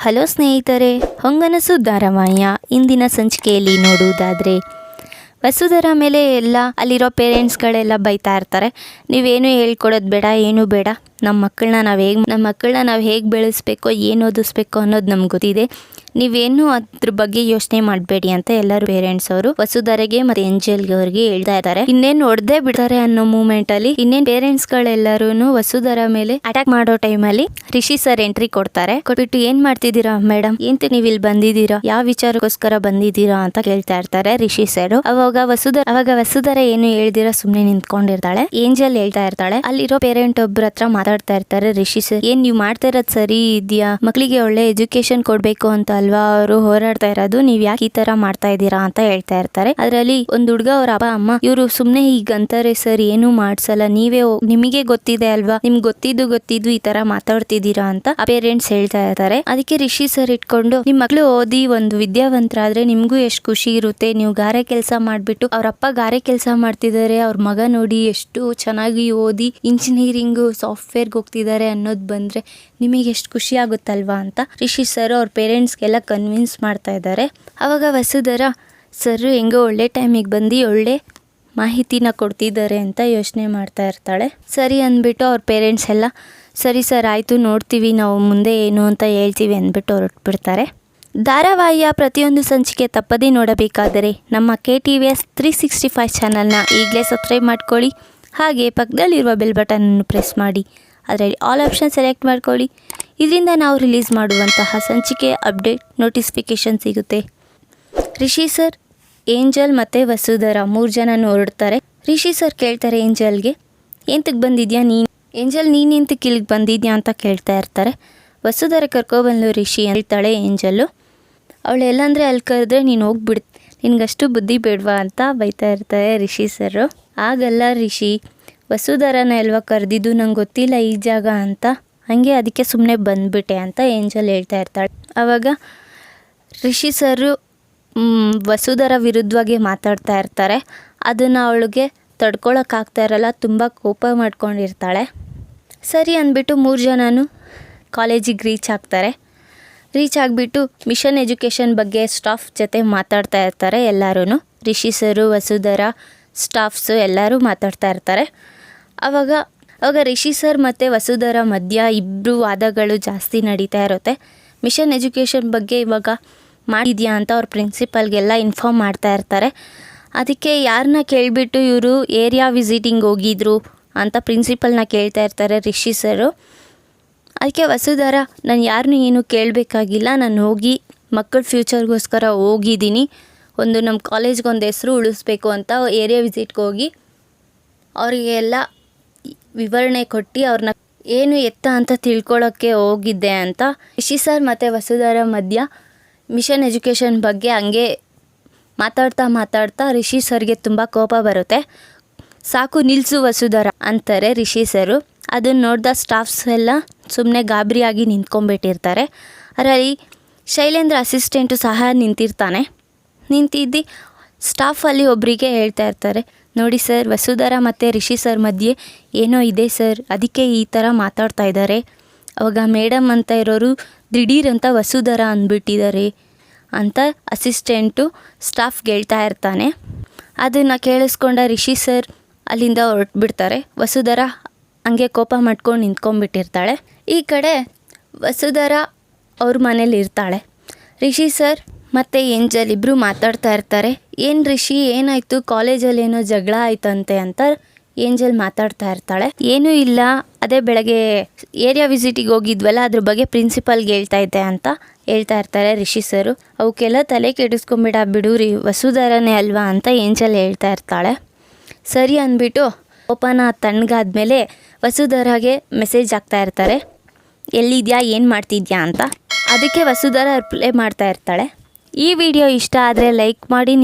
Hello ಸ್ನೇಹಿತರೆ, ಹೊಂಗನಸು ಧಾರಾವಾಹಿಯ ಇಂದಿನ ಸಂಚಿಕೆಯಲ್ಲಿ ನೋಡುವುದಾದರೆ ವಸುಧರಾ ಮೇಲೆ ಎಲ್ಲ ಅಲ್ಲಿರೋ ಪೇರೆಂಟ್ಸ್ಗಳೆಲ್ಲ ಬೈತಾ ಇರ್ತಾರೆ. ನೀವೇನು ಹೇಳ್ಕೊಡೋದು ಬೇಡ, ಏನು ಬೇಡ, ನಮ್ಮ ಮಕ್ಕಳನ್ನ ನಾವು ಹೇಗೆ ಬೆಳೆಸ್ಬೇಕೋ, ಏನು ಓದಿಸ್ಬೇಕೋ ಅನ್ನೋದು ನಮ್ಗೆ ಗೊತ್ತಿದೆ, ನೀವೇನು ಅದ್ರ ಬಗ್ಗೆ ಯೋಚನೆ ಮಾಡಬೇಡಿ ಅಂತ ಎಲ್ಲರೂ ಪೇರೆಂಟ್ಸ್ ಅವರು ವಸುಧರೆಗೆ ಮತ್ತು ಏಂಜಲ್ಗೆ ಅವ್ರಿಗೆ ಹೇಳ್ತಾ ಇದ್ದಾರೆ. ಇನ್ನೇನು ಹೊಡೆದೇ ಬಿಡ್ತಾರೆ ಅನ್ನೋ ಮೂಮೆಂಟ್ ಅಲ್ಲಿ ಇನ್ನೇನು ಪೇರೆಂಟ್ಸ್ಗಳೆಲ್ಲರೂ ವಸುಧರಾ ಮೇಲೆ ಅಟ್ಯಾಕ್ ಮಾಡೋ ಟೈಮಲ್ಲಿ ರಿಷಿ ಸರ್ ಎಂಟ್ರಿ ಕೊಡ್ತಾರೆ. ಕೊಟ್ಬಿಟ್ಟು ಏನ್ ಮಾಡ್ತಿದ್ದೀರಾ ಮೇಡಮ್, ಏಂತ ನೀವು ಇಲ್ಲಿ ಬಂದಿದ್ದೀರಾ, ಯಾವ ವಿಚಾರಕ್ಕೋಸ್ಕರ ಬಂದಿದ್ದೀರಾ ಅಂತ ಕೇಳ್ತಾ ಇರ್ತಾರೆ ರಿಷಿ ಸರ್. ಅವಾಗ ವಸುಧರಾ ಏನು ಹೇಳ್ದಿರಾ ಸುಮ್ನೆ ನಿಂತ್ಕೊಂಡಿರ್ತಾಳೆ. ಏಂಜಲ್ ಹೇಳ್ತಾ ಇರ್ತಾಳೆ, ಅಲ್ಲಿರೋ ಪೇರೆಂಟ್ ಒಬ್ರ ಹತ್ರ ಮಾತಾಡ್ತಾ ಇರ್ತಾರೆ. ರಿಷಿ ಸರ್, ಏನ್ ನೀವು ಮಾಡ್ತಾ ಇರೋದು ಸರಿ ಇದೆಯಾ, ಮಕ್ಕಳಿಗೆ ಒಳ್ಳೆ ಎಜುಕೇಶನ್ ಕೊಡ್ಬೇಕು ಅಂತ ಅಲ್ವಾ ಅವರು ಹೋರಾಡ್ತಾ ಇರೋದು, ನೀವ್ ಯಾಕೆ ಈ ತರ ಮಾಡ್ತಾ ಇದ್ದೀರಾ ಅಂತ ಹೇಳ್ತಾ ಇರ್ತಾರೆ. ಅದ್ರಲ್ಲಿ ಒಂದ್ ಹುಡ್ಗ ಅವ್ರ ಅಪ್ಪ ಅಮ್ಮ ಇವರು ಸುಮ್ನೆ ಈಗ ಅಂತಾರೆ ಸರ್, ಏನು ಮಾಡ್ಸಲ್ಲ, ನಿಮಗೆ ಗೊತ್ತಿದೆ ಅಲ್ವಾ, ನಿಮ್ಗೆ ಗೊತ್ತಿದ್ದು ಈ ತರ ಮಾತಾಡ್ತಿದ್ದೀರಾ ಅಂತ ಪೇರೆಂಟ್ಸ್ ಹೇಳ್ತಾ ಇರ್ತಾರೆ. ಅದಕ್ಕೆ ರಿಷಿ ಸರ್ ಇಟ್ಕೊಂಡು, ನಿಮ್ ಮಕ್ಳು ಓದಿ ಒಂದು ವಿದ್ಯಾವಂತರಾದ್ರೆ ನಿಮ್ಗೂ ಎಷ್ಟು ಖುಷಿ ಇರುತ್ತೆ, ನೀವು ಗಾರೆ ಕೆಲಸ ಮಾಡ್ಬಿಟ್ಟು ಅವ್ರ ಅಪ್ಪ ಗಾರೆ ಕೆಲಸ ಮಾಡ್ತಿದ್ದಾರೆ, ಅವ್ರ ಮಗ ನೋಡಿ ಎಷ್ಟು ಚೆನ್ನಾಗಿ ಓದಿ ಇಂಜಿನಿಯರಿಂಗ್ ಸಾಫ್ಟ್ವೇರ್ಗೆ ಹೋಗ್ತಿದ್ದಾರೆ ಅನ್ನೋದು ಬಂದ್ರೆ ನಿಮಗೆ ಎಷ್ಟು ಖುಷಿ ಆಗುತ್ತಲ್ವಾ ಅಂತ ರಿಷಿ ಸರ್ ಅವ್ರ ಪೇರೆಂಟ್ಸ್ಗೆಲ್ಲ ಕನ್ವಿನ್ಸ್ ಮಾಡ್ತಾ ಇದ್ದಾರೆ. ಅವಾಗ ವಸುಧರಾ ಸರ್ ಹೆಂಗೋ ಒಳ್ಳೆ ಟೈಮಿಗೆ ಬಂದು ಒಳ್ಳೆ ಮಾಹಿತಿನ ಕೊಡ್ತಿದ್ದಾರೆ ಅಂತ ಯೋಚನೆ ಮಾಡ್ತಾ ಇರ್ತಾಳೆ. ಸರಿ ಅಂದ್ಬಿಟ್ಟು ಅವ್ರ ಪೇರೆಂಟ್ಸ್ ಎಲ್ಲ ಸರಿ ಸರ್ ಆಯಿತು, ನೋಡ್ತೀವಿ, ನಾವು ಮುಂದೆ ಏನು ಅಂತ ಹೇಳ್ತೀವಿ ಅಂದ್ಬಿಟ್ಟು ಹೊರಟ್ಬಿಡ್ತಾರೆ. ಧಾರಾವಾಹಿಯ ಪ್ರತಿಯೊಂದು ಸಂಚಿಕೆ ತಪ್ಪದೇ ನೋಡಬೇಕಾದರೆ ನಮ್ಮ KTVS 365 ಚಾನಲ್ನ ಈಗಲೇ ಸಬ್ಸ್ಕ್ರೈಬ್ ಮಾಡ್ಕೊಳ್ಳಿ. ಹಾಗೆ ಪಕ್ಕದಲ್ಲಿರುವ ಬೆಲ್ ಬಟನನ್ನು ಪ್ರೆಸ್ ಮಾಡಿ, ಅದರಲ್ಲಿ ಆಲ್ ಆಪ್ಷನ್ ಸೆಲೆಕ್ಟ್ ಮಾಡ್ಕೊಳ್ಳಿ. ಇದರಿಂದ ನಾವು ರಿಲೀಸ್ ಮಾಡುವಂತಹ ಸಂಚಿಕೆ ಅಪ್ಡೇಟ್ ನೋಟಿಫಿಕೇಶನ್ ಸಿಗುತ್ತೆ. ರಿಷಿ ಸರ್, ಏಂಜಲ್ ಮತ್ತು ವಸುಧರಾ 3 ಜನ ಹೊರಡ್ತಾರೆ. ರಿಷಿ ಸರ್ ಕೇಳ್ತಾರೆ ಏಂಜಲ್ಗೆ, ಎಂತಕ್ಕೆ ಬಂದಿದ್ಯಾ ಏಂಜಲ್, ನೀನೆಂತಕ್ಕೆ ಇಲ್ಲಿಗೆ ಬಂದಿದ್ಯಾ ಅಂತ ಕೇಳ್ತಾ ಇರ್ತಾರೆ. ವಸುಧರಾ ಕರ್ಕೊಬಂದು ರಿಷಿ ಹೇಳ್ತಾಳೆ ಏಂಜಲ್ಲು, ಅವಳೆಲ್ಲಂದರೆ ಅಲ್ಲಿ ಕರೆದ್ರೆ ನೀನು ಹೋಗ್ಬಿಡ್, ನಿನಗಷ್ಟು ಬುದ್ಧಿ ಬೇಡವಾ ಅಂತ ಬೈತಾ ಇರ್ತಾರೆ ರಿಷಿ ಸರ್. ಆಗಲ್ಲ ರಿಷಿ, ವಸುಧರಾನ ಅಲ್ವಾ ಕರೆದಿದ್ದು, ನಂಗೆ ಗೊತ್ತಿಲ್ಲ ಈ ಜಾಗ ಅಂತ, ಹಾಗೆ ಅದಕ್ಕೆ ಸುಮ್ಮನೆ ಬಂದ್ಬಿಟ್ಟೆ ಅಂತ ಏಂಜಲ್ ಹೇಳ್ತಾ ಇರ್ತಾಳೆ. ಆವಾಗ ರಿಷಿ ಸರು ವಸುಧರಾ ವಿರುದ್ಧವಾಗಿ ಮಾತಾಡ್ತಾ ಇರ್ತಾರೆ. ಅದನ್ನು ಅವಳಿಗೆ ತಡ್ಕೊಳಕ್ಕಾಗ್ತಾ ಇರಲ್ಲ, ತುಂಬ ಕೋಪ ಮಾಡ್ಕೊಂಡಿರ್ತಾಳೆ. ಸರಿ ಅಂದ್ಬಿಟ್ಟು 3 ಜನನೂ ಕಾಲೇಜಿಗೆ ರೀಚ್ ಆಗ್ತಾರೆ. ರೀಚ್ ಆಗಿಬಿಟ್ಟು ಮಿಷನ್ ಎಜುಕೇಷನ್ ಬಗ್ಗೆ ಸ್ಟಾಫ್ ಜೊತೆ ಮಾತಾಡ್ತಾ ಇರ್ತಾರೆ ಎಲ್ಲರೂ. ರಿಷಿ ಸರು, ವಸುಧರಾ, ಸ್ಟಾಫ್ಸು ಎಲ್ಲರೂ ಮಾತಾಡ್ತಾ ಇರ್ತಾರೆ. ಆವಾಗ ರಿಷಿ ಸರ್ ಮತ್ತು ವಸುಧರಾ ಮಧ್ಯ ಇಬ್ಬರು ವಾದಗಳು ಜಾಸ್ತಿ ನಡೀತಾ ಇರುತ್ತೆ. ಮಿಷನ್ ಎಜುಕೇಷನ್ ಬಗ್ಗೆ ಇವಾಗ ಮಾಡಿದ್ಯಾ ಅಂತ ಅವ್ರ ಪ್ರಿನ್ಸಿಪಲ್ಗೆಲ್ಲ ಇನ್ಫಾರ್ಮ್ ಮಾಡ್ತಾ ಇರ್ತಾರೆ. ಅದಕ್ಕೆ ಯಾರನ್ನ ಕೇಳಿಬಿಟ್ಟು ಇವರು ಏರಿಯಾ ವಿಸಿಟಿಂಗ್ ಹೋಗಿದ್ರು ಅಂತ ಪ್ರಿನ್ಸಿಪಲ್ನ ಕೇಳ್ತಾ ಇರ್ತಾರೆ ರಿಷಿ ಸರು. ಅದಕ್ಕೆ ವಸುಧರಾ, ನಾನು ಯಾರನ್ನೂ ಏನು ಕೇಳಬೇಕಾಗಿಲ್ಲ, ನಾನು ಹೋಗಿ ಮಕ್ಕಳ ಫ್ಯೂಚರ್ಗೋಸ್ಕರ ಹೋಗಿದ್ದೀನಿ, ನಮ್ಮ ಕಾಲೇಜ್ಗೆ ಒಂದು ಹೆಸರು ಉಳಿಸ್ಬೇಕು ಅಂತ ಏರಿಯಾ ವಿಸಿಟ್ಗೆ ಹೋಗಿ ಅವರಿಗೆಲ್ಲ ವಿವರಣೆ ಕೊಟ್ಟು ಅವ್ರನ್ನ ಏನು ಎತ್ತ ಅಂತ ತಿಳ್ಕೊಳ್ಳೋಕ್ಕೆ ಹೋಗಿದ್ದೆ ಅಂತ ರಿಷಿ ಸರ್ ಮತ್ತು ವಸುಧರಾ ಮಧ್ಯ ಮಿಷನ್ ಎಜುಕೇಷನ್ ಬಗ್ಗೆ ಹಂಗೆ ಮಾತಾಡ್ತಾ ರಿಷಿ ಸರ್ಗೆ ತುಂಬ ಕೋಪ ಬರುತ್ತೆ. ಸಾಕು ನಿಲ್ಲಿಸು ವಸುಧರಾ ಅಂತಾರೆ ರಿಷಿ ಸರು. ಅದನ್ನು ನೋಡಿದ ಸ್ಟಾಫ್ಸ್ ಎಲ್ಲ ಸುಮ್ಮನೆ ಗಾಬರಿಯಾಗಿ ನಿಂತ್ಕೊಂಡ್ಬಿಟ್ಟಿರ್ತಾರೆ. ಅದರಲ್ಲಿ ಶೈಲೇಂದ್ರ ಅಸಿಸ್ಟೆಂಟು ಸಹ ನಿಂತಿದ್ದು ಸ್ಟಾಫಲ್ಲಿ ಒಬ್ಬರಿಗೆ ಹೇಳ್ತಾ ಇರ್ತಾರೆ, ನೋಡಿ ಸರ್, ವಸುಧರಾ ಮತ್ತು ರಿಷಿ ಸರ್ ಮಧ್ಯೆ ಏನೋ ಇದೆ ಸರ್, ಅದಕ್ಕೆ ಈ ಥರ ಮಾತಾಡ್ತಾ ಇದ್ದಾರೆ. ಅವಾಗ ಮೇಡಮ್ ಅಂತ ಇರೋರು ದಿಢೀರ್ ಅಂತ ವಸುಧರಾ ಅಂದ್ಬಿಟ್ಟಿದ್ದಾರೆ ಅಂತ ಅಸಿಸ್ಟೆಂಟು ಸ್ಟಾಫ್ಗೆ ಹೇಳ್ತಾ ಇರ್ತಾನೆ. ಅದನ್ನು ಕೇಳಿಸ್ಕೊಂಡ ರಿಷಿ ಸರ್ ಅಲ್ಲಿಂದ ಹೊರಟ್ಬಿಡ್ತಾರೆ. ವಸುಧರಾ ಹಂಗೆ ಕೋಪ ಮಾಡ್ಕೊಂಡು ನಿಂತ್ಕೊಂಡ್ಬಿಟ್ಟಿರ್ತಾಳೆ. ಈ ಕಡೆ ವಸುಧರಾ ಅವ್ರ ಮನೇಲಿ ಇರ್ತಾಳೆ. ರಿಷಿ ಸರ್ ಮತ್ತು ಏಂಜಲ್ ಇಬ್ಬರು ಮಾತಾಡ್ತಾ ಇರ್ತಾರೆ. ಏನು ರಿಷಿ, ಏನಾಯಿತು, ಕಾಲೇಜಲ್ಲಿ ಏನೋ ಜಗಳ ಆಯ್ತಂತೆ ಅಂತ ಏಂಜಲ್ ಮಾತಾಡ್ತಾ ಇರ್ತಾಳೆ. ಏನೂ ಇಲ್ಲ, ಅದೇ ಬೆಳಗ್ಗೆ ಏರಿಯಾ ವಿಸಿಟಿಗೆ ಹೋಗಿದ್ವಲ್ಲ, ಅದ್ರ ಬಗ್ಗೆ ಪ್ರಿನ್ಸಿಪಲ್ಗೆ ಹೇಳ್ತಾ ಇದ್ದೆ ಅಂತ ಹೇಳ್ತಾ ಇರ್ತಾರೆ ರಿಷಿ ಸರು. ಅವಕ್ಕೆಲ್ಲ ತಲೆ ಕೆಡಿಸ್ಕೊಂಬಿಡ ಬಿಡು ವಸುಧರಾನೇ ಅಲ್ವಾ ಅಂತ ಏಂಜಲ್ ಹೇಳ್ತಾ ಇರ್ತಾಳೆ. ಸರಿ ಅಂದ್ಬಿಟ್ಟು ಕೋಪನ ತಣ್ಣಗಾದ್ಮೇಲೆ ವಸುಧರಾಗೆ ಮೆಸೇಜ್ ಆಗ್ತಾ ಇರ್ತಾರೆ, ಎಲ್ಲಿದ್ಯಾ, ಏನು ಮಾಡ್ತಿದ್ಯಾ ಅಂತ. ಅದಕ್ಕೆ ವಸುಧರಾ ರಿಪ್ಲೈ ಮಾಡ್ತಾ ಇರ್ತಾಳೆ. ಈ ವಿಡಿಯೋ ಇಷ್ಟ ಆದರೆ ಲೈಕ್ ಮಾಡಿ.